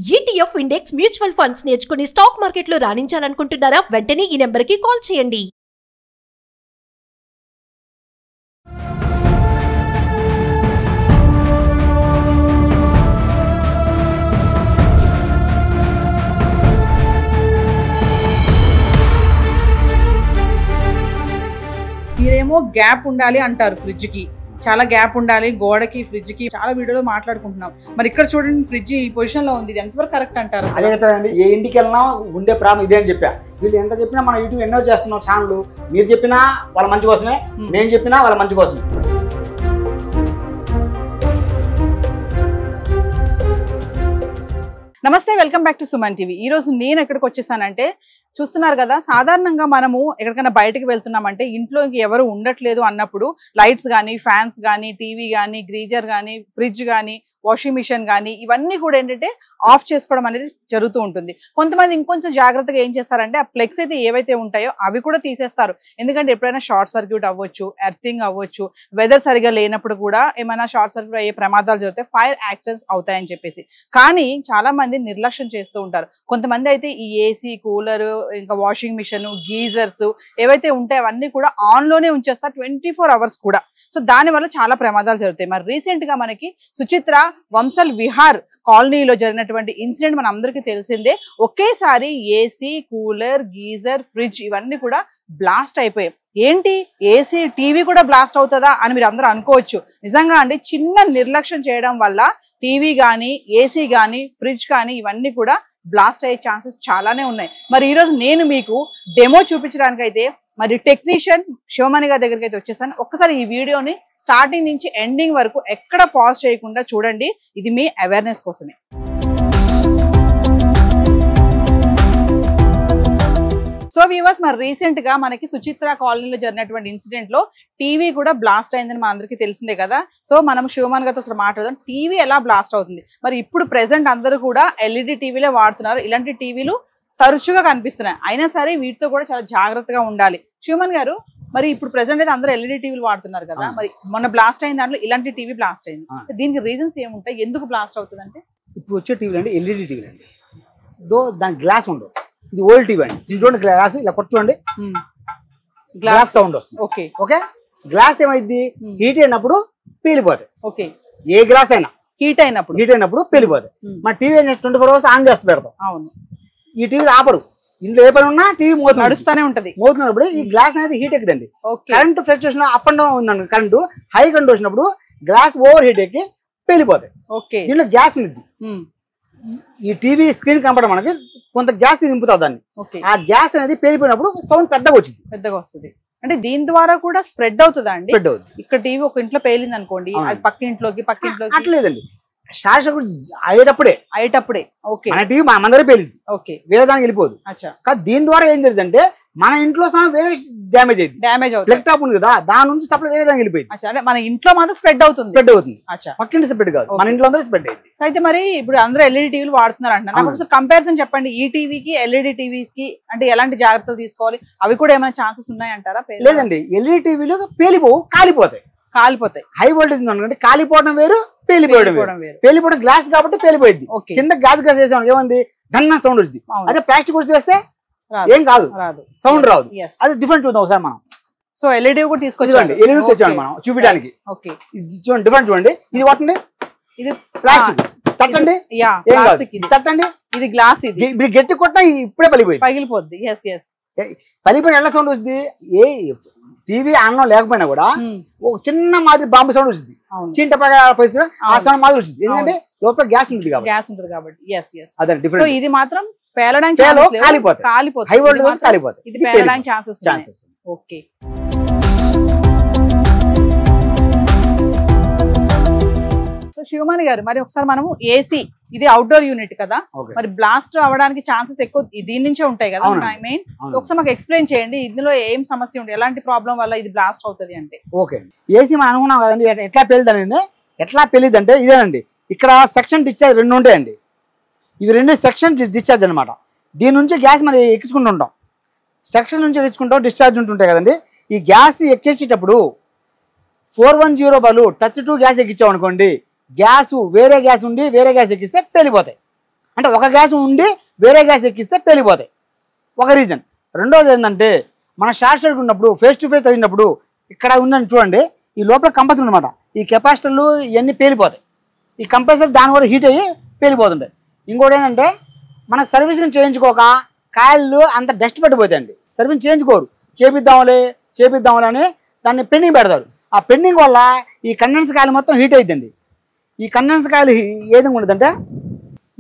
ETF index mutual funds నేర్చుకుని stock మార్కెట్లో రాణించాలనుకుంటున్నారా? వెంటనే ఈ నెంబర్కి కాల్ చేయండి. మీరేమో గ్యాప్ ఉండాలి అంటారు, ఫ్రిడ్జ్ కి చాలా గ్యాప్ ఉండాలి, గోడకి ఫ్రిడ్జ్ కి చాలా వీడియోలో మాట్లాడుకుంటున్నాం. మరి ఇక్కడ చూడండి, ఫ్రిడ్జ్ ఈ పొజిషన్ లో ఉంది, ఇది ఎంతవరకు కరెక్ట్ అంటారు? అదే చెప్పానండి, ఏ ఇంటికి వెళ్ళినా ఉండే ప్రాబ్లం ఇదే అని చెప్పా. వీళ్ళు ఎంత చెప్పినా మనం యూట్యూబ్ ఎన్నో చేస్తున్నాం ఛానల్, మీరు చెప్పినా వాళ్ళ మంచి కోసమే, నేను చెప్పినా వాళ్ళ మంచి కోసమే. నమస్తే, welcome back to Suman TV. ఈ రోజు నేను ఎక్కడికి వచ్చేసానంటే, చూస్తున్నారు కదా, సాధారణంగా మనము ఎక్కడికైనా బయటకు వెళ్తున్నామంటే ఇంట్లోకి ఎవరు ఉండట్లేదు అన్నప్పుడు లైట్స్ కానీ, ఫ్యాన్స్ కానీ, టీవీ కానీ, గ్రీజర్ కానీ, ఫ్రిడ్జ్ కానీ, వాషింగ్ మిషన్ కానీ ఇవన్నీ కూడా ఏంటంటే ఆఫ్ చేసుకోవడం అనేది జరుగుతూ ఉంటుంది. కొంతమంది ఇంకొంచెం జాగ్రత్తగా ఏం చేస్తారంటే ఆ ప్లగ్స్ అయితే ఏవైతే ఉంటాయో అవి కూడా తీసేస్తారు. ఎందుకంటే ఎప్పుడైనా షార్ట్ సర్క్యూట్ అవ్వచ్చు, ఎర్తింగ్ అవ్వచ్చు, వెదర్ సరిగా లేనప్పుడు కూడా ఏమైనా షార్ట్ సర్క్యూట్ అయ్యే ప్రమాదాలు జరుగుతాయి, ఫైర్ యాక్సిడెంట్స్ అవుతాయని చెప్పేసి. కానీ చాలా మంది నిర్లక్ష్యం చేస్తూ ఉంటారు. కొంతమంది అయితే ఈ ఏసీ, కూలర్, ఇంకా వాషింగ్ మిషన్, గీజర్స్ ఏవైతే ఉంటాయో అవన్నీ కూడా ఆన్ లోనే ఉంచేస్తారు 24 hours కూడా. సో దాని వల్ల చాలా ప్రమాదాలు జరుగుతాయి. మరి రీసెంట్ గా మనకి సుచిత్ర వంశల్ విహార్ కాలనీలో జరిగినటువంటి ఇన్సిడెంట్ మన అందరికీ తెలిసిందే. ఒకేసారి ఏసీ, కూలర్, గీజర్, ఫ్రిడ్జ్ ఇవన్నీ కూడా బ్లాస్ట్ అయిపోయాయి. ఏంటి, ఏసీ, టీవీ కూడా బ్లాస్ట్ అవుతుందా అని మీరు అందరూ అనుకోవచ్చు. నిజంగా అండి, చిన్న నిర్లక్ష్యం చేయడం వల్ల టీవీ కానీ, ఏసీ కానీ, ఫ్రిడ్జ్ కానీ ఇవన్నీ కూడా బ్లాస్ట్ అయ్యే ఛాన్సెస్ చాలానే ఉన్నాయి. మరి ఈరోజు నేను మీకు డెమో చూపించడానికి అయితే మరి టెక్నీషియన్ శివమణి గారి దగ్గరికి అయితే వచ్చేసాను. ఒక్కసారి ఈ వీడియోని స్టార్టింగ్ నుంచి ఎండింగ్ వరకు ఎక్కడ పాజ్ చేయకుండా చూడండి. ఇది మీ అవేర్నెస్ కోసమే. సో వ్యూవర్స్, మరి రీసెంట్ గా మనకి సుచిత్ర కాలనీలో జరిగినటువంటి ఇన్సిడెంట్ లో టీవీ కూడా బ్లాస్ట్ అయిందని మనందరికీ తెలిసిందే కదా. సో మనం శివమణి గారితో అసలు మాట్లాడదాం, టీవీ ఎలా బ్లాస్ట్ అవుతుంది. మరి ఇప్పుడు ప్రెసెంట్ అందరూ కూడా ఎల్ఈడి టీవీలే వాడుతున్నారు. ఇలాంటి టీవీలు తరచుగా కనిపిస్తున్నాయి. అయినా సరే వీటితో కూడా చాలా జాగ్రత్తగా ఉండాలి. శివమణి గారు, మరి ఇప్పుడు ప్రెసెంట్ అయితే అందరూ ఎల్ఈడి టీవీలు వాడుతున్నారు కదా, మరి మొన్న బ్లాస్ట్ అయిన దాంట్లో ఇలాంటి టీవీ బ్లాస్ట్ అయింది. దీనికి రీజన్స్ ఏముంటాయి, ఎందుకు బ్లాస్ట్ అవుతుంది అంటే? ఇప్పుడు వచ్చే టీవీలు అండి ఎల్ఈడి టీవీలు అండి, దాని గ్లాస్ ఉండవు. ఇది ఓల్డ్ టీవీ అండి, చూడండి గ్లాస్ ఇలా కొట్టుకోండి, గ్లాస్ సౌండ్ వస్తుంది. ఓకే ఓకే, గ్లాస్ ఏమైంది, హీట్ అయినప్పుడు పేలిపోతాయి. ఓకే, ఏ గ్లాస్ అయినా హీట్ అయినప్పుడు పేలిపోతాయి. మన టీవీ 24 hours ఆన్ చేస్తూ పెడతాం. అవును, ఈ టీవీ ఆపరు, ఇంట్లో ఏ పని ఉన్నా టీవీ నడుస్తూనే ఉంటది. మోతున్నప్పుడు ఈ గ్లాస్ అనేది హీట్ ఎక్కుదండి. Current fluctuation up and down ఉందండి, కరెంట్ హై కరెంట్ వచ్చినప్పుడు గ్లాస్ ఓవర్ హీట్ ఎక్కి పేలిపోతాయి. దీంట్లో గ్యాస్ ఉంది, ఈ టీవీ స్క్రీన్ కనపడం మనకి కొంత గ్యాస్ నింపుతుంది దాన్ని. ఆ గ్యాస్ అనేది పేలిపోయినప్పుడు సౌండ్ పెద్దగా వస్తుంది. అంటే దీని ద్వారా కూడా స్ప్రెడ్ అవుతుందా అండి? స్ప్రెడ్ అవుతుంది. ఇక్కడ టీవీ ఒక ఇంట్లో పేలింది అనుకోండి, అది పక్కింట్లోకి అట్లేదండి, షార్ట్ సర్క్యూట్ అయ్యేటప్పుడే ఓకే, మన టీవీ మన అందరూ పేలింది, ఓకే, వేరే దానికి వెళ్ళిపోదు. కానీ దీని ద్వారా ఏం జరిగిందంటే మన ఇంట్లో వేరే డ్యామేజ్ అవుతుంది. ల్యాప్టాప్ ఉంది కదా, దాని నుంచి సప్లై వేరే దానికి వెళ్ళిపోయింది. మన ఇంట్లో మాత్రం స్ప్రెడ్ అవుతుంది. పక్కింటి స్ప్రెడ్ కాదు, మన ఇంట్లో అందరూ స్ప్రెడ్ అయింది. అయితే మరి ఇప్పుడు అందరూ ఎల్ఈడి టీవీలు వాడుతున్నారు అంటున్నారు. నాకు ఒకసారి కంపారిజన్ చెప్పండి, ఈ టీవీకి ఎల్ఈడి టీవీస్ కి అంటే ఎలాంటి జాగ్రత్తలు తీసుకోవాలి, అవి కూడా ఏమైనా ఛాన్సెస్ ఉన్నాయంటారా? లేదండి, ఎల్ఈడి టీవీలు పేలిపోవు, కాలిపోతాయి. హై వోల్టేజ్ ఉందంటే కాలిపోవడం వేరు, పేలిపోవడం గ్లాస్ కాబట్టి పేలిపోయింది. కింద గ్లాస్ వేసాం ఏమంది, ధన్న సౌండ్ వచ్చింది. అదే ప్లాస్టిక్ వచ్చి వేస్తే ఏం కాదు, సౌండ్ రాదు. అది డిఫరెంట్ చూద్దాం ఒకసారి మనం. సో ఎల్ఈడి కూడా తీసుకొచ్చాండి, ఎల్ఈడి తెచ్చాను మనం చూపించడానికి. చూడండి డిఫరెంట్, చూడండి, ఇది వాటండి, ఇది ప్లాస్టిక్, తట్టండి, తట్టండి, ఇది గ్లాస్, ఇది గట్టి కొట్టినా ఇప్పుడే పగిలిపోద్ది. పగిలిపోయిన ఎలా సౌండ్ వస్తుంది, ఏ టీవీ అన్నం లేకపోయినా కూడా ఒక చిన్న మాదిరి బాంబు సౌండ్ వచ్చింది, చింట పరిస్థితి ఆ సౌండ్ మాదిరి వచ్చింది. ఎందుకంటే లోపల గ్యాస్ ఉంటుంది కాబట్టి. ఇది మాత్రం పేలడానికి ఛాన్సెస్. ఓకే, శివమణి గారు, మరి ఒకసారి మనము ఏసీ, ఇది అవుట్డోర్ యూనిట్ కదా, మరి బ్లాస్ట్ అవడానికి ఛాన్సెస్ ఎక్కువ దీని నుంచే ఉంటాయి కదా మెయిన్. ఒకసారి మాకు ఎక్స్ప్లెయిన్ చేయండి, ఇందులో ఏం సమస్య ఉంటుంది, ఎలాంటి ప్రాబ్లం వల్ల ఇది బ్లాస్ట్ అవుతుంది అంటే? ఓకే, ఏసీ మనం అనుకున్నాం కదండి, ఎట్లా పెళ్ళిదంటే ఇదేనండి, ఇక్కడ సెక్షన్ డిశ్చార్జ్ 2 ఉంటాయండి. ఇవి 2 సెక్షన్ డిశ్చార్జ్ అనమాట. దీని నుంచి గ్యాస్ మనం ఎక్కించుకుంటుంటాం, సెక్షన్ నుంచి ఎక్కించుకుంటాం, డిశ్చార్జ్ ఉంటుంటాయి కదండి. ఈ గ్యాస్ ఎక్కించేటప్పుడు 410 బదులు 32 గ్యాస్ ఎక్కించాం అనుకోండి, గ్యాస్ వేరే గ్యాస్ ఉండి వేరే గ్యాస్ ఎక్కిస్తే పేలిపోతాయి. అంటే ఒక గ్యాస్ ఉండి వేరే గ్యాస్ ఎక్కిస్తే పేలిపోతాయి, ఒక రీజన్. రెండోది ఏంటంటే మన షార్ట్ సర్క్యూట్ ఉన్నప్పుడు ఫేస్ టు ఫేస్ తగినప్పుడు ఇక్కడ ఉందని చూడండి, ఈ లోపల కంప్రెసర్ అనమాట, ఈ కెపాసిటర్లు ఇవన్నీ పేలిపోతాయి. ఈ కంప్రెసర్ దాని కూడా హీట్ అయ్యి పేలిపోతుంటాయి. ఇంకోటి ఏంటంటే మన సర్వీసింగ్ చేయించుకోక కాయలు అంత డస్ట్ పట్టిపోతాయండి, సర్వీసింగ్ చేయించుకోరు, చేపిద్దాంలే అని దాన్ని పెండింగ్ పెడతారు. ఆ పెండింగ్ వల్ల ఈ కండెన్స్ కాయలు మొత్తం హీట్ అవుతుంది. ఈ కండెన్స్ కాయలు ఏది ఉండదంటే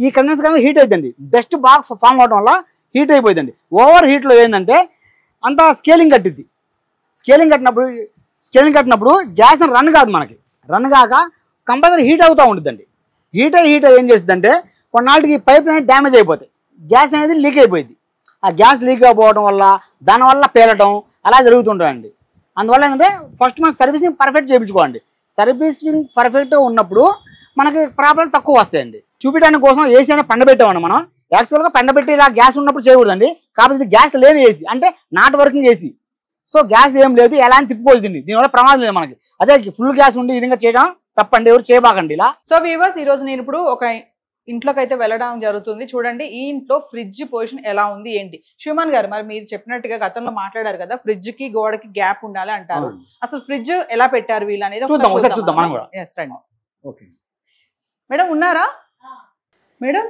ఈ కండెన్స్ కాయలు హీట్ అవుతుంది, డస్ట్ బాగా ఫామ్ అవడం వల్ల హీట్ అయిపోతుంది. ఓవర్ హీట్లో ఏంటంటే అంతా స్కేలింగ్ కట్టిద్ది. స్కేలింగ్ కట్టినప్పుడు గ్యాస్ రన్ కాదు, మనకి రన్ కాక కంపల్సరీ హీట్ అవుతూ ఉంటుందండి. హీట్ అయ్యి ఏం చేస్తుందంటే కొన్నాళ్ళకి పైప్ అనేది డ్యామేజ్ అయిపోతాయి, గ్యాస్ అనేది లీక్ అయిపోయింది. ఆ గ్యాస్ లీక్ అయిపోవడం వల్ల దానివల్ల పేలటం అలా జరుగుతుంటాయండి. అందువల్ల ఏంటంటే ఫస్ట్ మనం సర్వీసింగ్ పర్ఫెక్ట్ చేయించుకోండి. సర్వీసింగ్ పర్ఫెక్ట్గా ఉన్నప్పుడు మనకి ప్రాబ్లం తక్కువ వస్తాయండి. చూపించడానికి కోసం ఏసీ అనేది పండబెట్టామండి. మనం యాక్చువల్గా పండబెట్టి ఇలా గ్యాస్ ఉన్నప్పుడు చేయకూడదండి, కాకపోతే ఇది గ్యాస్ లేని ఏసీ, అంటే not working AC. So gas ఏం లేదు, ఎలా అని తిప్పిపోతుంది, దీనివల్ల ప్రమాదం లేదు మనకి. అదే ఫుల్ గ్యాస్ ఉండి ఈ విధంగా చేయడం తప్పండి, ఎవరు చేయబాకండి ఇలా. సో వ్యూవర్స్, ఈ రోజు నేను ఇప్పుడు ఒక ఇంట్లోకి అయితే వెళ్ళడం జరుగుతుంది. చూడండి ఈ ఇంట్లో ఫ్రిడ్జ్ పొజిషన్ ఎలా ఉంది ఏంటి. శివమన్ గారు, మరి మీరు చెప్పినట్టుగా గతంలో మాట్లాడారు కదా, ఫ్రిడ్జ్ కి గోడకి గ్యాప్ ఉండాలి అంటారు. అసలు ఫ్రిడ్జ్ ఎలా పెట్టారు వీళ్ళు అనేది చూద్దాం మనం కూడా. ఓకే మేడం, ఉన్నారా మేడం?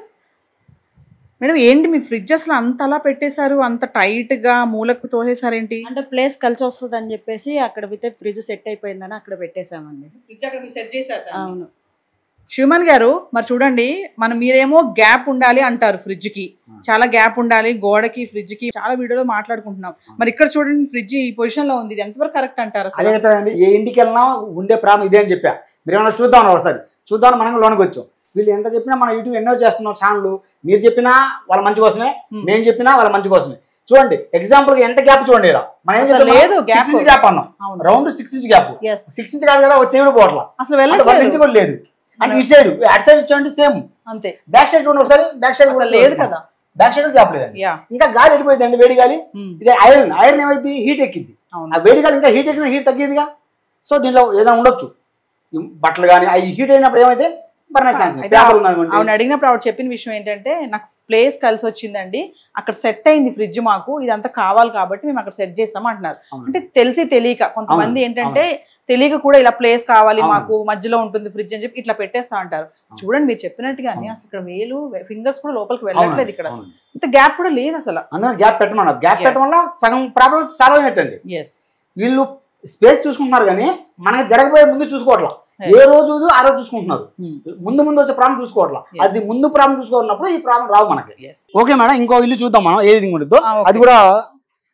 మేడం ఏంటి మీ ఫ్రిడ్జ్ అసలు అంత అలా పెట్టేశారు, అంత టైట్ గా మూలకు తోసేసారేంటి? అంటే ప్లేస్ కలిసి వస్తుంది అని చెప్పేసి అక్కడ ఫ్రిడ్జ్ సెట్ అయిపోయిందని అక్కడ పెట్టేశామండి. ఫ్రిడ్జ్ అక్కడ మీరు సెట్ చేశారు? అవును. శివమన్ గారు, మరి చూడండి, మీరేమో గ్యాప్ ఉండాలి అంటారు, ఫ్రిడ్జ్ కి చాలా గ్యాప్ ఉండాలి, గోడకి ఫ్రిడ్జ్ కి చాలా వీడియోలో మాట్లాడుకుంటున్నాం. మరి ఇక్కడ చూడండి ఫ్రిడ్జ్ ఈ పొజిషన్ లో ఉంది, ఇది ఎంతవరకు కరెక్ట్ అంటారు? అదే చెప్పండి, ఏ ఇంటికి వెళ్ళినా ఉండే ప్రాబ్లం ఇదే అని చెప్పా. మీరు ఏమన్నా చూద్దాం ఒకసారి, చూద్దాం మనం లోనికి వచ్చాం. వీళ్ళు ఎంత చెప్పినా మనం యూట్యూబ్ ఎన్నో చేస్తున్నాం ఛానల్, మీరు చెప్పినా వాళ్ళ మంచి కోసమే, నేను చెప్పినా వాళ్ళ మంచి కోసమే. చూడండి ఎగ్జాంపుల్ ఎంత గ్యాప్ చూడండి, ఇలా మనం ఏం లేదు 6 ఇంచ్ గ్యాప్ అన్నాం, రౌండ్ 6 ఇంచ్ గ్యాప్. 6 ఇంచ్ కాదు కదా, వచ్చేవి పోవట్లా అసలు వెళ్ళి కూడా లేదు. అంటే ఇటు సైడ్ అటు సైడ్ చూడండి సేమ్ అంతే. బ్యాక్ సైడ్ చూడండి ఒకసారి, బ్యాక్ సైడ్ కూడా లేదు కదా, బ్యాక్ సైడ్ గ్యాప్ లేదండి. ఇంకా గాలి వెళ్ళిపోయింది అండి, వేడి గాలి. ఇదే ఐరన్ ఏమైంది, హీట్ ఎక్కింది. ఆ వేడి గాలి ఇంకా హీట్ ఎక్కింది, హీట్ తగ్గిదిగా. సో దీంట్లో ఏదైనా ఉండొచ్చు, బట్టలు కానీ అవి హీట్ అయినప్పుడు ఏమైతే ఆవిడ అడిగినప్పుడు ఆవిడ చెప్పిన విషయం ఏంటంటే, నాకు ప్లేస్ కలిసి వచ్చిందండి, అక్కడ సెట్ అయింది ఫ్రిడ్జ్, మాకు ఇదంతా కావాలి కాబట్టి మేము అక్కడ సెట్ చేస్తాం అంటున్నారు. అంటే తెలిసి తెలియక కొంతమంది ఏంటంటే తెలియక కూడా ఇలా ప్లేస్ కావాలి మాకు, మధ్యలో ఉంటుంది ఫ్రిడ్జ్ అని చెప్పి ఇట్లా పెట్టేస్తా అంటారు. చూడండి మీరు చెప్పినట్టుగానే అసలు ఇక్కడ వేలు ఫింగర్స్ కూడా లోపలికి వెళ్ళట్లేదు, ఇక్కడ ఇంత గ్యాప్ కూడా లేదు అసలు. అందులో గ్యాప్ పెట్టమన్నారు, గ్యాప్ పెట్టడం వల్ల సగం ప్రాబ్లం సాల్వ్ అయినట్టండి. వీళ్ళు స్పేస్ చూసుకుంటున్నారు కానీ మనకి జరగబోయే ముందు చూసుకోవట్లా, ఏ రోజు ఆ రోజు చూసుకుంటున్నారు, ముందు వచ్చే ప్రాబ్లం చూసుకోవట్లా. అది ముందు ప్రాబ్లం చూసుకున్నప్పుడు ఈ ప్రాబ్లం రావు మనకి. ఓకే మేడం, ఇంకో ఇల్లు చూద్దాం మనం ఏ విధంగా ఉంటుందో అది కూడా.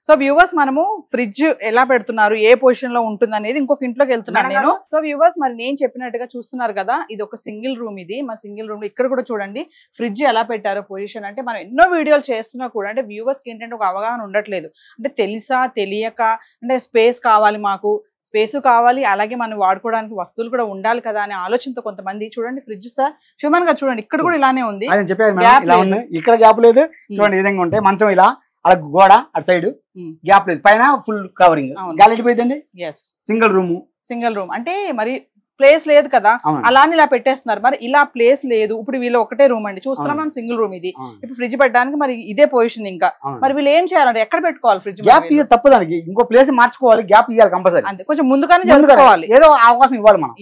సో వ్యూవర్స్, మనము ఫ్రిడ్జ్ ఎలా పెడుతున్నారు, ఏ పొజిషన్ లో ఉంటుంది అనేది ఇంకొక ఇంట్లోకి వెళ్తున్నాను నేను. సో వ్యూవర్స్, మరి నేను చెప్పినట్టుగా చూస్తున్నారు కదా, ఇది ఒక సింగిల్ రూమ్. ఇది మా సింగిల్ రూమ్. ఇక్కడ కూడా చూడండి ఫ్రిడ్జ్ ఎలా పెట్టారో పొజిషన్. అంటే మనం ఎన్నో వీడియోలు చేస్తున్నా కూడా అంటే వ్యూవర్స్ కి ఏంటంటే ఒక అవగాహన ఉండట్లేదు. అంటే తెలిసా తెలియక, అంటే స్పేస్ కావాలి మాకు, స్పేస్ కావాలి, అలాగే మనం వాడుకోవడానికి వస్తువులు కూడా ఉండాలి కదా అనే ఆలోచనతో కొంతమంది. చూడండి ఫ్రిడ్జ్ సార్, శివమన్ గారు చూడండి ఇక్కడ కూడా ఇలానే ఉంది, ఇక్కడ గ్యాప్ లేదు. చూడండి ఈ విధంగా ఉంటాయి, మంచం ఇలా, అలా గోడ అటు సైడ్ గ్యాప్ లేదు, పైన ఫుల్ కవరింగ్, గాలి వెళ్ళిపోయిందండి. సింగిల్ రూమ్ అంటే మరి ప్లేస్ లేదు కదా, అలానే ఇలా పెట్టేస్తున్నారు. మరి ఇలా ప్లేస్ లేదు, ఇప్పుడు వీళ్ళు ఒకటే రూమ్ అండి చూస్తున్నాం మనం, సింగిల్ రూమ్ ఇది. ఇప్పుడు ఫ్రిడ్జ్ పెట్టడానికి మరి ఇదే పొజిషన్, ఇంకా మరి వీళ్ళు ఏం చేయాలంటే ఎక్కడ పెట్టుకోవాలి ఫ్రిడ్జ్? గ్యాప్ తప్పు, దానికి ఇంకో ప్లేస్ మార్చుకోవాలి, గ్యాప్ ఇవ్వాలి కంపల్సరీ. అంతే, కొంచెం ముందుగానే జరుపుకోవాలి, ఏదో అవకాశం ఇవ్వాలి మనం.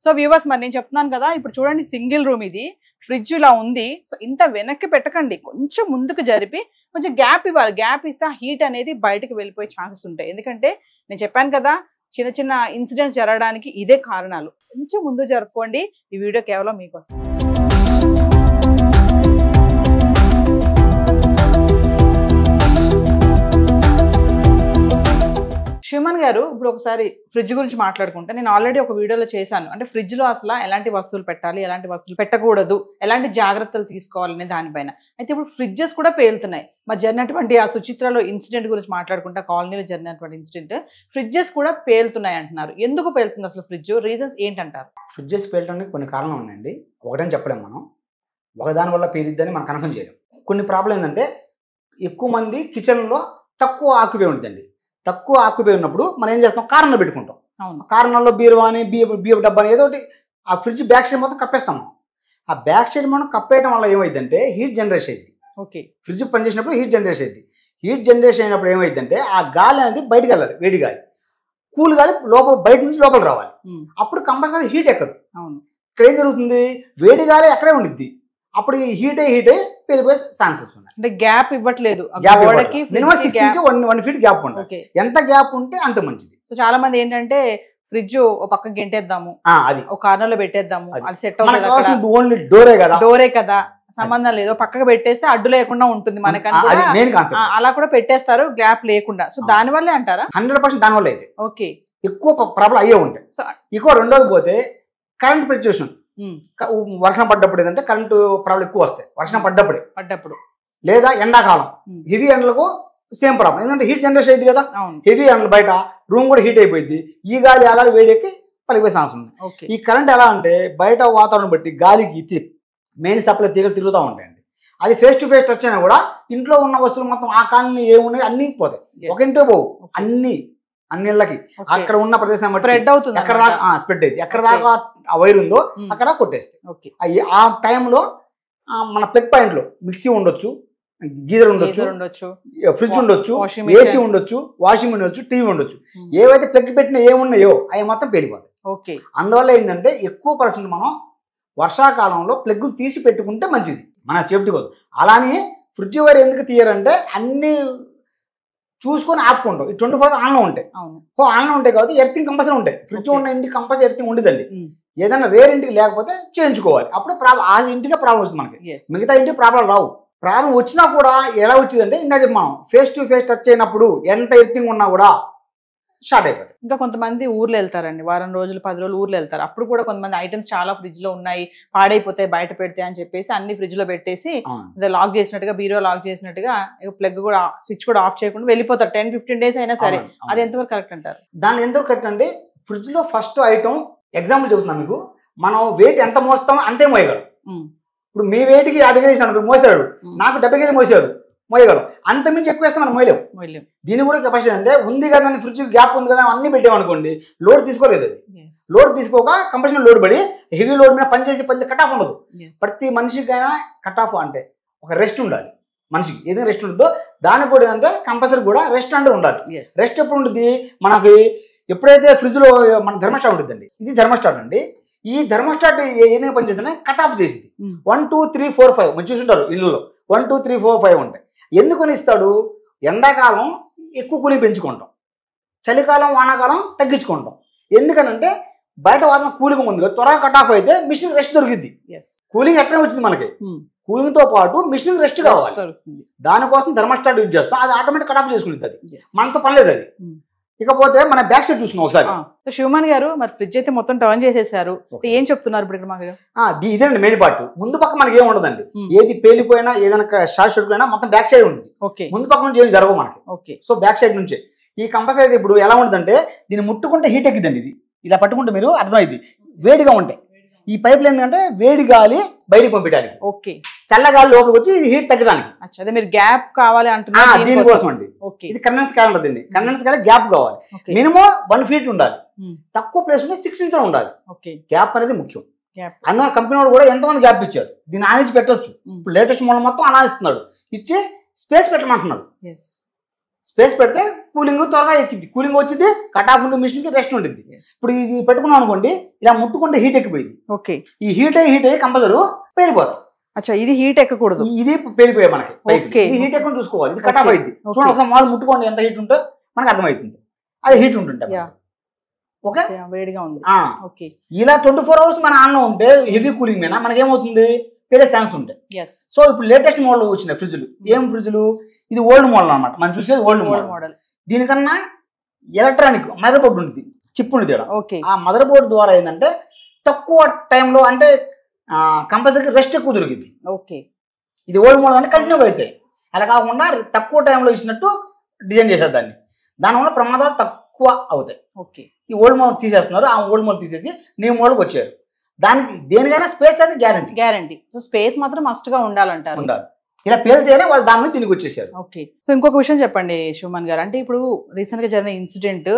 సో వ్యూవర్స్, మరి నేను చెప్తున్నాను కదా, ఇప్పుడు చూడండి సింగిల్ రూమ్ ఇది, ఫ్రిడ్జ్ ఇలా ఉంది. సో ఇంత వెనక్కి పెట్టకండి, కొంచెం ముందుకు జరిపి కొంచెం గ్యాప్ ఇవ్వాలి. గ్యాప్ ఇస్తే హీట్ అనేది బయటకు వెళ్ళిపోయే ఛాన్సెస్ ఉంటాయి. ఎందుకంటే నేను చెప్పాను కదా, చిన్న చిన్న ఇన్సిడెంట్స్ జరగడానికి ఇదే కారణాలు. కొంచెం ముందు జరుపుకోండి. ఈ వీడియో కేవలం మీకోసం. శివమన్ గారు, ఇప్పుడు ఒకసారి ఫ్రిడ్జ్ గురించి మాట్లాడుకుంటే, నేను ఆల్రెడీ ఒక వీడియోలో చేశాను. అంటే ఫ్రిడ్జ్ లో అసలు ఎలాంటి వస్తువులు పెట్టాలి, ఎలాంటి వస్తువులు పెట్టకూడదు, ఎలాంటి జాగ్రత్తలు తీసుకోవాలనే దానిపైన. అయితే ఇప్పుడు ఫ్రిడ్జెస్ కూడా పేలుతున్నాయి. మరి జరిగినటువంటి ఆ సుచిత్రలో ఇన్సిడెంట్ గురించి మాట్లాడుకుంటా, కాలనీలో జరిగినటువంటి ఇన్సిడెంట్, ఫ్రిడ్జెస్ కూడా పేలుతున్నాయి అంటున్నారు. ఎందుకు పేలుతుంది అసలు ఫ్రిడ్జ్, రీజన్స్ ఏంటంటారు? ఫ్రిడ్జెస్ పేలడానికి కొన్ని కారణాలు ఉన్నాయండి, ఒకటని చెప్పలేము మనం. ఒకదాని వల్ల పేలిద్దని మనం కన్ఫర్మ్ చేయలేం. కొన్ని ప్రాబ్లం ఏంటంటే, ఎక్కువ మంది కిచెన్లో తక్కువ ఆక్యుపై ఉంటుందండి. తక్కువ ఆక్యుపై ఉన్నప్పుడు మనం ఏం చేస్తాం, కారణంలో పెట్టుకుంటాం. కారణంలో బీరువా అని బియ్యపు డబ్బా అని ఏదో ఒకటి ఆ ఫ్రిడ్జ్ బ్యాక్ సైడ్ మొత్తం కప్పేస్తాం. ఆ బ్యాక్ సైడ్ మనం కప్పేయడం వల్ల ఏమైందంటే హీట్ జనరేషన్ అయింది. ఓకే. ఫ్రిడ్జ్ పనిచేసినప్పుడు హీట్ జనరేషన్ అయింది. హీట్ జనరేషన్ అయినప్పుడు ఏమైందంటే ఆ గాలి అనేది బయటకు వెళ్ళాలి, వేడి గాలి, కూల్ గాలి లోపల బయట నుంచి లోపల రావాలి. అప్పుడు కంపల్సరీ హీట్ ఎక్కదు. ఇక్కడ ఏం జరుగుతుంది, వేడి గాలి అక్కడే ఉండిద్ది, అప్పుడు హీట్ అయ్యి వెళ్ళిపోయే ఛాన్సెస్ ఉన్నాయి. అంటే గ్యాప్ ఇవ్వట్లేదు, మినిమం 6 నుంచి 1 ఫీట్ గ్యాప్ ఉంటుంది. ఎంత గ్యాప్ ఉంటే అంత మంచిది. సో చాలా మంది ఏంటంటే ఫ్రిడ్జ్ ఒక పక్క గెంటేద్దాము, అది ఒక కార్నర్ లో పెట్టేద్దాము, అది సెట్ అవుతుంది, ఓన్లీ డోరే కదా సంబంధం లేదు, పక్కకు పెట్టేస్తే అడ్డు లేకుండా ఉంటుంది మనకని అలా కూడా పెట్టేస్తారు గ్యాప్ లేకుండా. సో దాని వల్లే అంటారా? 100% దాని వల్ల అయితే ఓకే ఎక్కువ ప్రాబ్లం అయ్యే ఉంటాయి. సో ఎక్కువ రెండోది పోతే కరెంట్ ఫ్లక్చుయేషన్, వర్షం పడ్డప్పుడు ఏంటంటే కరెంటు ప్రాబ్లం ఎక్కువ వస్తాయి. వర్షం పడ్డప్పుడు లేదా ఎండాకాలం హెవీ ఎండలకు సేమ్ ప్రాబ్లం, ఎందుకంటే హీట్ జనరేషన్ అయింది కదా, హెవీ ఎండలు బయట రూమ్ కూడా హీట్ అయిపోయింది, ఈ గాలి అలా వేడెక్కి పలిపోయే ఛాన్స్ ఉంది. ఈ కరెంట్ ఎలా అంటే బయట వాతావరణం బట్టి గాలికి మెయిన్ సప్లై తీగలు తిరుగుతూ ఉంటాయండి. అది ఫేస్ టు ఫేస్ టచ్ అయినా కూడా ఇంట్లో ఉన్న వస్తువులు మొత్తం ఆ కాలనీ ఏమున్నాయి అన్ని పోతాయి, ఒక ఇంట్లో పోవు, అన్ని ఇళ్ళకి అక్కడ ఉన్న ప్రదేశం స్ప్రెడ్ అవుతుంది, ఎక్కడ దాకా స్ప్రెడ్ అయింది, ఎక్కడ దాకా ఆ వైర్ ఉందో అక్కడ కొట్టేస్తాయి. ఆ టైంలో మన ప్లగ్ పాయింట్ లో మిక్సీ ఉండొచ్చు, గీజర్ ఉండొచ్చు, ఫ్రిడ్జ్ ఉండొచ్చు, ఏసీ ఉండొచ్చు, వాషింగ్ ఉండొచ్చు, టీవీ ఉండొచ్చు, ఏవైతే ప్లగ్ పెట్టినా ఏమున్నాయో అవి మొత్తం పేలిపోతాయి. అందువల్ల ఏంటంటే ఎక్కువ పర్సెంట్ మనం వర్షాకాలంలో ప్లగ్గులు తీసి పెట్టుకుంటే మంచిది మన సేఫ్టీ కోసం. అలానే ఫ్రిడ్జ్ వైర్ ఎందుకు తీయరంటే అన్ని చూసుకొని ఆపుకుంటాం, ఈ 24 ఆన్లో ఉంటాయి. ఆన్లో ఉంటాయి కాబట్టి ఎర్తింగ్ కంపల్సరీ ఉంటాయి. ఫ్రిడ్జ్ ఉన్న ఇంటికి కంపల్సరీ ఎర్తింగ్ ఉండదండి. ఏదైనా వేరే ఇంటికి లేకపోతే చేయించుకోవాలి, అప్పుడు ప్రాబ్లం ఆ ఇంటికే ప్రాబ్లం వస్తుంది మనకి, మిగతా ఇంటికి ప్రాబ్లం రావు. ప్రాబ్లం వచ్చినా కూడా ఎలా వచ్చిందంటే ఇందాక మనం ఫేస్ టు ఫేస్ టచ్ అయినప్పుడు ఎంత ఎర్తింగ్ ఉన్నా కూడా స్టార్ట్ అయిపోతుంది. ఇంకా కొంతమంది ఊర్లో వెళ్తారండి, వారం రోజులు 10 రోజులు ఊర్లో వెళ్తారు, అప్పుడు కూడా కొంతమంది ఐటమ్స్ చాలా ఫ్రిడ్జ్ లో ఉన్నాయి, పాడైపోతాయి బయట పెడితే అని చెప్పేసి అన్ని ఫ్రిడ్జ్ లో పెట్టేసి లాక్ చేసినట్టుగా, బీరో లాక్ చేసినట్టుగా, ప్లగ్ కూడా స్విచ్ కూడా ఆఫ్ చేయకుండా వెళ్ళిపోతారు 10-15 డేస్ అయినా సరే. అది ఎంతవరకు కరెక్ట్ అంటారు? దాన్ని ఎంతవరకు కరెక్ట్ అంటే ఫ్రిడ్జ్ లో ఫస్ట్ ఐటమ్ ఎగ్జాంపుల్ చెబుతున్నాను మీకు, మనం వెయిట్ ఎంత మోస్తామో అంతే మోయగలం. ఇప్పుడు మీ వెయిట్కి 50 కేజీ అనుకో మోసాడు, నాకు 70 కేజీ మోయగలం, అంత మించి ఎక్కువ వేస్తే మనం మోయలేము. దీని కూడా కెపాసిటీ అంటే ఉంది కదా, ఫ్రిడ్జ్ గ్యాప్ ఉంది కదా అన్ని పెట్టామనుకోండి, లోడ్ తీసుకోలేదు. అది లోడ్ తీసుకోక కంపల్సరీ లోడ్ పడి హెవీ లోడ్ మీద పనిచేసి కట్ ఆఫ్ ఉండదు. ప్రతి మనిషికైనా కట్ ఆఫ్ అంటే ఒక రెస్ట్ ఉండాలి మనిషికి, ఏదైనా రెస్ట్ ఉంటుందో దానికి కూడా ఏంటంటే కంపల్సరీ కూడా రెస్ట్ అంటే ఉండాలి. రెస్ట్ ఎప్పుడు ఉంటుంది మనకి, ఎప్పుడైతే ఫ్రిడ్జ్ లో మన థర్మోస్టాట్ ఉంటుందండి, ఇది థర్మోస్టాట్ అండి. ఈ థర్మోస్టాట్ ఏదైనా పనిచేస్తుంటే కట్ ఆఫ్ చేసింది 1 2 3 4 5 మనం చూస్తుంటారు ఇల్లులో 1 2 3 4 5 ఉంటాయి. ఎందుకని ఇస్తాడు, ఎండాకాలం ఎక్కువ కూలింగ్ పెంచుకుంటాం, చలికాలం వానాకాలం తగ్గించుకుంటాం. ఎందుకనంటే బయట వాతావరణం కూలింగ్ ఉంది కదా, త్వరగా కట్ ఆఫ్ అయితే మిషన్ రెస్ట్ దొరికింది. కూలింగ్ ఎట్లా వచ్చింది మనకి, కూలింగ్ తో పాటు మిషన్ రెస్ట్ కావాలి, దానికోసం థర్మోస్టాట్ యూజ్ చేస్తాం, అది ఆటోమేటిక్ కట్ ఆఫ్ చేసుకుంటుంది, అది మనతో పని లేదు. అది ఇకపోతే మన బ్యాక్ సైడ్ చూస్తున్నాం ఒకసారి. శివమాన్ గారు మరి ఫ్రిడ్జ్ అయితే మొత్తం టర్న్ చేసేసారు, ఏం చెప్తున్నారు ఇప్పుడు మాకు? ఇదేండి మెయిన్ పార్ట్. ముందు పక్క మనకి ఏం ఉండదండి, ఏది పేలిపోయినా ఏదైనా షార్ట్ సర్క్యూట్ అయినా మొత్తం బ్యాక్ సైడ్ ఉంటుంది. ముందు పక్క నుంచి ఏం జరగవు మనకి. సో బ్యాక్ సైడ్ నుంచే ఈ కంపల్సరీ ఇప్పుడు ఎలా ఉంటుందంటే దీన్ని ముట్టుకుంటే హీట్ ఎక్కిందండి, ఇది ఇలా పట్టుకుంటే మీరు అర్థమైంది, వేడిగా ఉంటాయి ఈ పైపులు. ఏంటంటే వేడి గాలి బయటకు పంపించడానికి, చల్లగాలి లోపలికి వచ్చి ఇది హీట్ తగ్గడానికి. అదే మీరు గ్యాప్ కావాలి అంటున్నారు దీనికోసం అండి. ఇది కండెన్స్ కాలం ఉంటుంది, కండెన్స్ కాలం గ్యాప్ కావాలి, మినిమం 1 ఫీట్ ఉండాలి, తక్కువ ప్లేస్ ఉంటే 6 ఇంచెస్ ఉండాలి. గ్యాప్ అనేది ముఖ్యం. అందువల్ల కంపెనీ వాడు కూడా ఎంతమంది గ్యాప్ ఇచ్చాడు, దీన్ని ఆనించి పెట్టొచ్చు. ఇప్పుడు లేటెస్ట్ మోడల్ మొత్తం ఆనిస్తున్నాడు, ఇచ్చి స్పేస్ పెట్టమంటున్నాడు. స్పేస్ పెడితే కూలింగ్ త్వరగా ఎక్కింది, కూలింగ్ వచ్చింది, కట్ ఆఫ్ ఉంటుంది, మిషన్ కి రెస్ట్ ఉంటుంది. ఇప్పుడు ఇది పెట్టుకున్నాం అనుకోండి, ఇలా ముట్టుకుంటే హీట్ ఎక్కిపోయింది, ఈ హీట్ అయ్యి కంపల్సరీ పేలిపోతాయి. అచ్చా, ఇది హీట్ ఎక్కకూడదు, ఇది పేలిపోయాయి మనకి. హీట్ ఎక్కువ చూసుకోవాలి, ఇది కట్ ఆఫ్ అయింది. చూడండి ఒకసారి మాలు ముట్టుకోండి ఎంత హీట్ ఉంటే మనకు అర్థమవుతుంది, అది హీట్ ఉంటుంది. ఓకే, వేడిగా ఉంది. ఇలా 24 అవర్స్ మన ఆన్లో ఉంటే హెవీ కూలింగ్ మీద మనకేమవుతుంది, పేరే ఛాన్స్ ఉంటాయి. సో ఇప్పుడు లేటెస్ట్ మోడల్ వచ్చినాయి ఫ్రిడ్జ్లు. ఏం ఫ్రిడ్జ్లు, ఇది ఓల్డ్ మోడల్ అనమాట, మనం చూసేది ఓల్డ్ మోడల్. దీనికన్నా ఎలక్ట్రానిక్ మదర్ బోర్డు ఉంటుంది, చిప్ ఉంది. ఆ మదర్ బోర్డు ద్వారా ఏంటంటే తక్కువ టైంలో అంటే కంపల్సరీ రెస్ట్ ఎక్కువ దొరికింది. ఇది ఓల్డ్ మోడల్ అంటే కంటిన్యూగా అవుతాయి, అలా కాకుండా తక్కువ టైంలో ఇచ్చినట్టు డిజైన్ చేశారు దాన్ని. దానివల్ల ప్రమాదాలు తక్కువ అవుతాయి. ఈ ఓల్డ్ మోడల్ తీసేస్తున్నారు, ఆ ఓల్డ్ మోడల్ తీసేసి న్యూ మోడల్కి వచ్చారు. దానికి దేనికైనా స్పేస్ అయితే గ్యారంటీ. సో స్పేస్ మాత్రం మస్ట్ గా ఉండాలంటారు. ఇలా పేరుతేనే వాళ్ళు దాని మీద దీనికి వచ్చేసారు. సో ఇంకొక విషయం చెప్పండి శివమాన్ గారు, అంటే ఇప్పుడు రీసెంట్ గా జరిగిన ఇన్సిడెంట్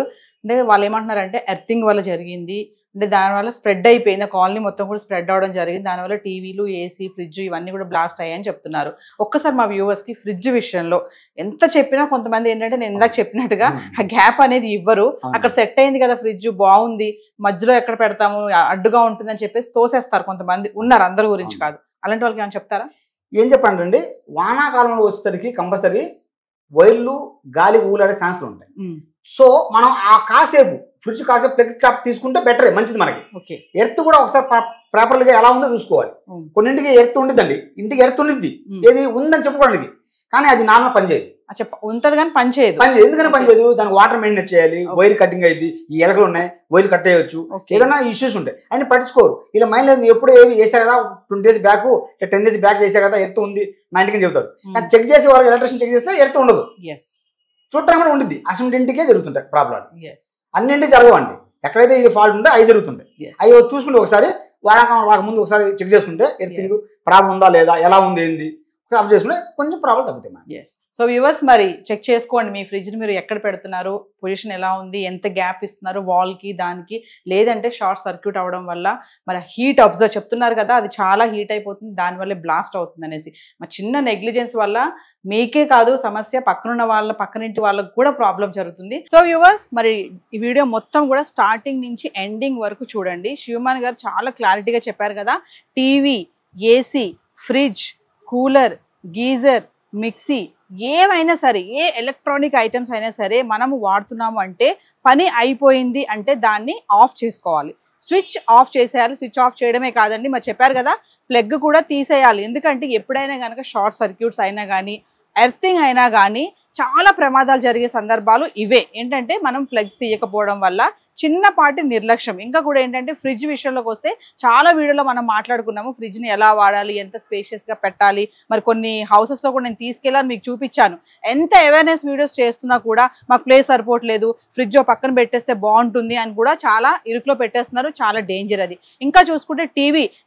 అంటే వాళ్ళు ఏమంటున్నారంటే ఎర్తింగ్ వల్ల జరిగింది, అంటే దానివల్ల స్ప్రెడ్ అయిపోయింది, కాలనీ మొత్తం కూడా స్ప్రెడ్ అవడం జరిగింది. దానివల్ల టీవీలు, ఏసీ, ఫ్రిడ్జ్ ఇవన్నీ కూడా బ్లాస్ట్ అయ్యాయని చెప్తున్నారు. ఒక్కసారి మా వ్యూవర్స్ కి ఫ్రిడ్జ్ విషయంలో ఎంత చెప్పినా కొంతమంది ఏంటంటే నేను ఇందాక చెప్పినట్టుగా ఆ గ్యాప్ అనేది ఇవ్వరు. అక్కడ సెట్ అయింది కదా ఫ్రిడ్జ్ బాగుంది, మధ్యలో ఎక్కడ పెడతాము అడ్డుగా ఉంటుందని చెప్పేసి తోసేస్తారు కొంతమంది ఉన్నారు, అందరి గురించి కాదు. అలాంటి వాళ్ళకి ఏమైనా చెప్తారా? ఏం చెప్పండి, వానాకాలంలో వచ్చేసరికి కంపల్సరీ వైర్లు గాలికి ఊలాడే ఛాన్స్లు ఉంటాయి. సో మనం ఆ కాసేపు ఫ్రిడ్జ్ కాసేపు ప్లగ్ టాప్ తీసుకుంటే బెటర్, మంచిది మనకి. ఎర్త్ కూడా ఒకసారి ప్రాపర్గా ఎలా ఉందో చూసుకోవాలి. కొన్నింటికి ఎర్త్ ఉండిద్దండి, ఇంటికి ఎర్త్ ఉండిద్ది, ఏది ఉందని చెప్పుకోవడానికి, కానీ అది నార్మల్ పనిచేయదు. ఉంటది కానీ పనిచేయదు. ఎందుకని పనిచేయదు? దానికి వాటర్ మెయింటైన్ చేయాలి, వైర్ కటింగ్ అయింది, ఈ ఎలకలు ఉన్నాయి, వైర్ కట్ అయ్యొచ్చు, ఏదైనా ఇష్యూస్ ఉంటాయి, ఆయన పట్టించుకోరు. ఇలా మైండ్ లేదు ఎప్పుడు ఏవి వేసా కదా 20 days బ్యాక్ 10 days బ్యాక్ వేసా కదా ఎర్త్ ఉంది నా ఇంటికి చెబుతారు. కానీ చెక్ చేసి వాళ్ళు ఎలక్ట్రిషియన్ చెక్ చేస్తే ఎర్త్ ఉండదు, చూడటం కూడా ఉండిద్ది. అసలు ఇంటికే జరుగుతుంటాయి ప్రాబ్లం, అన్నింటికి జరగవండి. ఎక్కడైతే ఇది ఫాల్ట్ ఉంటే అవి జరుగుతుంటాయి. అవి చూసుకుంటే ఒకసారి వారాకాలం రాకముందు ఒకసారి చెక్ చేసుకుంటే ఎర్తింగ్ ప్రాబ్లం ఉందా లేదా, ఎలా ఉంది ఏంది చేసుకుంటే కొంచెం ప్రాబ్లం తగ్గుతాయి. సో వ్యూవర్స్ మరి చెక్ చేసుకోండి, మీ ఫ్రిడ్జ్ ని మీరు ఎక్కడ పెడుతున్నారు, పొజిషన్ ఎలా ఉంది, ఎంత గ్యాప్ ఇస్తున్నారు వాల్ కి దానికి, లేదంటే షార్ట్ సర్క్యూట్ అవ్వడం వల్ల మరి హీట్ అబ్జర్వ్ చెప్తున్నారు కదా, అది చాలా హీట్ అయిపోతుంది, దానివల్ల బ్లాస్ట్ అవుతుంది అనేసి. మరి చిన్న నెగ్లిజెన్స్ వల్ల మీకే కాదు సమస్య, పక్కనున్న పక్కనింటి వాళ్ళకి కూడా ప్రాబ్లం జరుగుతుంది. సో వ్యూవర్స్ మరి ఈ వీడియో మొత్తం కూడా స్టార్టింగ్ నుంచి ఎండింగ్ వరకు చూడండి. శివమాన్ గారు చాలా క్లారిటీగా చెప్పారు కదా, TV, AC, fridge, cooler, geyser, mixie ఏమైనా సరే, ఏ ఎలక్ట్రానిక్ ఐటమ్స్ అయినా సరే మనము వాడుతున్నాము అంటే పని అయిపోయింది అంటే దాన్ని ఆఫ్ చేసుకోవాలి, స్విచ్ ఆఫ్ చేసేయాలి. స్విచ్ ఆఫ్ చేయడమే కాదండి, మరి చెప్పారు కదా ప్లగ్ కూడా తీసేయాలి. ఎందుకంటే ఎప్పుడైనా కనుక షార్ట్ సర్క్యూట్స్ అయినా కానీ, ఎర్తింగ్ అయినా కానీ చాలా ప్రమాదాలు జరిగే సందర్భాలు ఇవే. ఏంటంటే మనం ప్లగ్స్ తీయకపోవడం వల్ల చిన్నపాటి నిర్లక్ష్యం. ఇంకా కూడా ఏంటంటే ఫ్రిడ్జ్ విషయంలోకి వస్తే చాలా వీడియోలో మనం మాట్లాడుకున్నాము, ఫ్రిడ్జ్ని ఎలా వాడాలి, ఎంత స్పేషియస్గా పెట్టాలి. మరి కొన్ని హౌసెస్లో కూడా నేను తీసుకెళ్ళాను, మీకు చూపించాను. ఎంత అవేర్నెస్ వీడియోస్ చేస్తున్నా కూడా మాకు ప్లేస్ సరిపోవట్లేదు, ఫ్రిడ్జ్ పక్కన పెట్టేస్తే బాగుంటుంది అని కూడా చాలా ఇరుకులో పెట్టేస్తున్నారు, చాలా డేంజర్ అది. ఇంకా చూసుకుంటే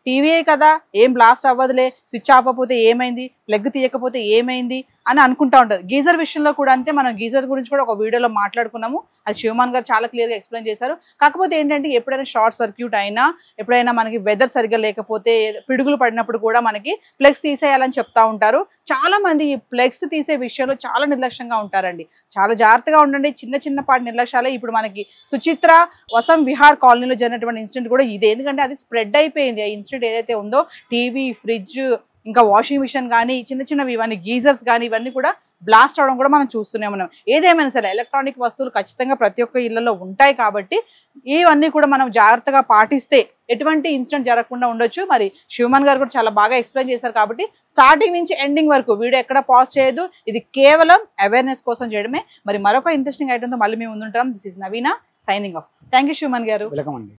టీవీయే కదా ఏం బ్లాస్ట్ అవ్వదులే, స్విచ్ ఆపకపోతే ఏమైంది, ప్లగ్ తీయకపోతే ఏమైంది అని అనుకుంటా ఉంటారు. గీజర్ విషయంలో కూడా అంతే, మనం గీజర్ గురించి కూడా ఒక వీడియోలో మాట్లాడుకున్నాము, అది శివమాన్ గారు చాలా క్లియర్గా ఎక్స్ప్లెయిన్ చేశారు. కాకపోతే ఏంటంటే ఎప్పుడైనా షార్ట్ సర్క్యూట్ అయినా, ఎప్పుడైనా మనకి వెదర్ సరిగ్గా లేకపోతే, పిడుగులు పడినప్పుడు కూడా మనకి ప్లగ్స్ తీసేయాలని చెప్తా ఉంటారు. చాలా మంది ఈ ప్లగ్స్ తీసే విషయంలో చాలా నిర్లక్ష్యంగా ఉంటారండి. చాలా జాగ్రత్తగా ఉండండి, చిన్నపాటి నిర్లక్ష్యాలే. ఇప్పుడు మనకి సుచిత్ర వసం విహార్ కాలనీలో జరిగినటువంటి ఇన్సిడెంట్ కూడా ఇదే. ఎందుకంటే అది స్ప్రెడ్ అయిపోయింది ఆ ఇన్సిడెంట్ ఏదైతే ఉందో. టీవీ, ఫ్రిడ్జ్, ఇంకా వాషింగ్ మిషన్ కానీ, చిన్నవి ఇవన్నీ గీజర్స్ కానీ ఇవన్నీ కూడా బ్లాస్ట్ అవడం కూడా మనం చూస్తూనే ఉన్నాం. ఏదేమైనా సరే ఎలక్ట్రానిక్ వస్తువులు ఖచ్చితంగా ప్రతి ఒక్క ఇళ్లలో ఉంటాయి కాబట్టి ఇవన్నీ కూడా మనం జాగ్రత్తగా పాటిస్తే ఎటువంటి ఇన్సిడెంట్ జరగకుండా ఉండొచ్చు. మరి శివమాన్ గారు కూడా చాలా బాగా ఎక్స్ప్లెయిన్ చేశారు కాబట్టి స్టార్టింగ్ నుంచి ఎండింగ్ వరకు వీడియో ఎక్కడ పాజ్ చేయదు, ఇది కేవలం అవేర్నెస్ కోసం చేయడమే. మరి మరొక ఇంట్రెస్టింగ్ ఐటమ్తో మళ్ళీ మేము ముందుంటాం. This is Naveena signing off. Thank you Shivaman garu. Welcome అండి.